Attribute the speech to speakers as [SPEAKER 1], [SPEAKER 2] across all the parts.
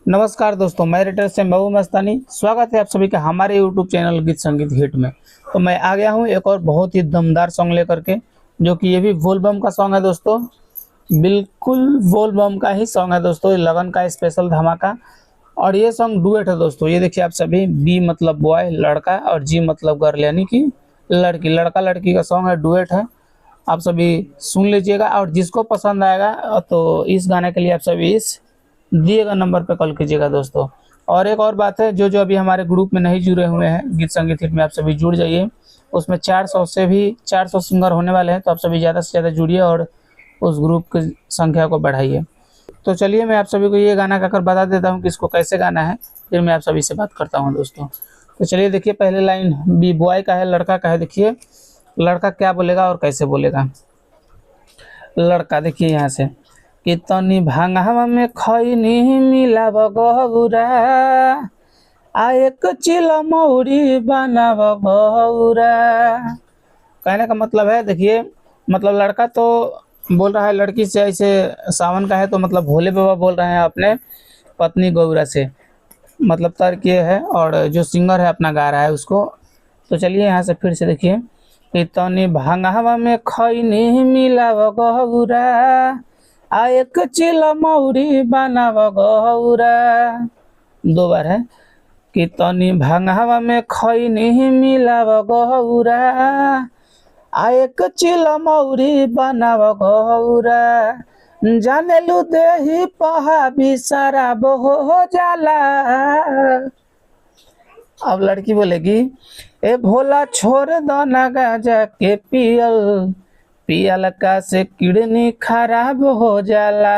[SPEAKER 1] नमस्कार दोस्तों, मैं रेटर से महबूब मस्तानी। स्वागत है आप सभी का हमारे यूट्यूब चैनल गीत संगीत हिट में। तो मैं आ गया हूँ एक और बहुत ही दमदार सॉन्ग लेकर के, जो कि ये भी बोलबम का सॉन्ग है दोस्तों। बिल्कुल बोलबम का ही सॉन्ग है दोस्तों, लगन का स्पेशल धमाका। और ये सॉन्ग डुएट है दोस्तों। ये देखिए आप सभी, बी मतलब बॉय लड़का और जी मतलब गर्ल यानी कि लड़की, लड़का लड़की का सॉन्ग है, डुएट है। आप सभी सुन लीजिएगा और जिसको पसंद आएगा तो इस गाने के लिए आप सभी इस दिए गए नंबर पे कॉल कीजिएगा दोस्तों। और एक और बात है, जो अभी हमारे ग्रुप में नहीं जुड़े हुए हैं गीत संगीत हिट में, आप सभी जुड़ जाइए। उसमें 400 से भी 400 सिंगर होने वाले हैं, तो आप सभी ज़्यादा से ज़्यादा जुड़िए और उस ग्रुप की संख्या को बढ़ाइए। तो चलिए मैं आप सभी को ये गाना गाकर बता देता हूँ कि इसको कैसे गाना है, फिर मैं आप सभी से बात करता हूँ दोस्तों। तो चलिए देखिए, पहले लाइन बी बॉय का है, लड़का का है। देखिए लड़का क्या बोलेगा और कैसे बोलेगा। लड़का देखिए यहाँ से कि तनी भांगवा में खैनी मिलाब गौरा, आ एक चिल मौरी बनाब गौरा। कहने का मतलब है, देखिए मतलब लड़का तो बोल रहा है लड़की से, ऐसे सावन का है तो मतलब भोले बाबा बोल रहे हैं अपने पत्नी गौरा से, मतलब तर्क ये है। और जो सिंगर है अपना गा रहा है उसको। तो चलिए यहाँ से फिर से देखिए कि तनी भांगवा में खैनी मिलाब गौरा, आ एक चिल मौरी बनाब गौरा। दो बार है कि तनी भांगवा में खैनी मिलाब गौरा, आ एक चिल मौरी बनाब गौरा। जाने लू देही पहा भी शराब हो जाला। अब लड़की बोलेगी, ए भोला छोड़ दो ना गांजा के पियल, पियल का से किडनी खराब हो जाला।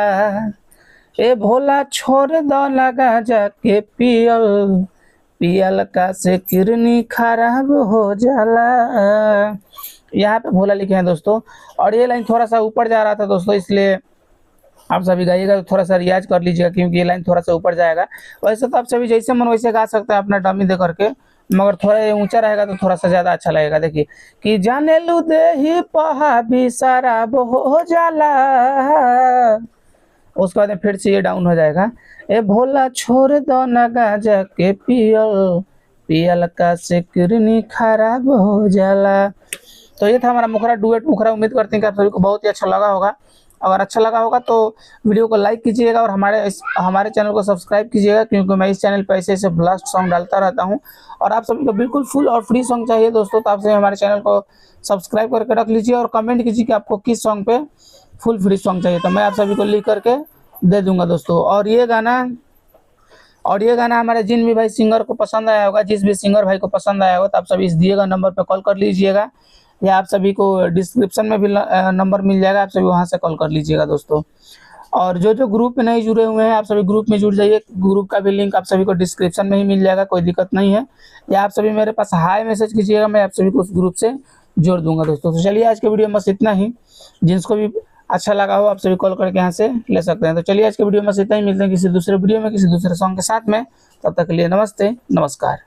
[SPEAKER 1] ए भोला छोड़ दो ना गांजा के पियल, पियल का से किडनी खराब हो जाला। यहाँ पे भोला लिखे हैं दोस्तों। और ये लाइन थोड़ा सा ऊपर जा रहा था दोस्तों, इसलिए आप सभी गाइएगा तो थोड़ा सा रियाज कर लीजिएगा, क्योंकि ये लाइन थोड़ा सा ऊपर जाएगा। वैसे तो आप सभी जैसे मन वैसे गा सकते हैं अपना डमी दे करके, मगर थोड़ा ये ऊंचा रहेगा तो थोड़ा सा ज़्यादा अच्छा लगेगा। देखिए कि जाने लू देही पहा भी शराब हो जाला। उसके बाद में फिर से ये डाउन हो जाएगा, ए भोला छोड़ दो ना गांजा के पियल, पियल का से किडनी खराब हो जाला। तो ये था हमारा मुखरा डुएट मुखरा। उम्मीद करते हैं कि आप सभी को बहुत ही अच्छा लगा होगा। अगर अच्छा लगा होगा तो वीडियो को लाइक कीजिएगा और हमारे चैनल को सब्सक्राइब कीजिएगा, क्योंकि मैं इस चैनल पर ऐसे ऐसे ब्लास्ट सॉन्ग डालता रहता हूं। और आप सभी को बिल्कुल फुल और फ्री सॉन्ग चाहिए दोस्तों, तो आप सभी हमारे चैनल को सब्सक्राइब करके रख लीजिए और कमेंट कीजिए कि आपको किस सॉन्ग पे फुल फ्री सॉन्ग चाहिए, तो मैं आप सभी को लिख करके दे दूंगा दोस्तों। और ये गाना हमारे जिन भी भाई सिंगर को पसंद आया होगा, जिस भी सिंगर भाई को पसंद आया होगा, तो आप सभी इस दिए गए नंबर पर कॉल कर लीजिएगा, या आप सभी को डिस्क्रिप्शन में भी नंबर मिल जाएगा, आप सभी वहां से कॉल कर लीजिएगा दोस्तों। और जो ग्रुप में नहीं जुड़े हुए हैं, आप सभी ग्रुप में जुड़ जाइए। ग्रुप का भी लिंक आप सभी को डिस्क्रिप्शन में ही मिल जाएगा, कोई दिक्कत नहीं है। या आप सभी मेरे पास हाई मैसेज कीजिएगा, मैं आप सभी को उस ग्रुप से जोड़ दूंगा दोस्तों। तो चलिए आज के वीडियो में बस इतना ही। जिसको भी अच्छा लगा हो आप सभी कॉल करके यहाँ से ले सकते हैं। तो चलिए आज के वीडियो में बस इतना ही। मिलते हैं किसी दूसरे वीडियो में किसी दूसरे सॉन्ग के साथ में। तब तक के लिए नमस्ते, नमस्कार।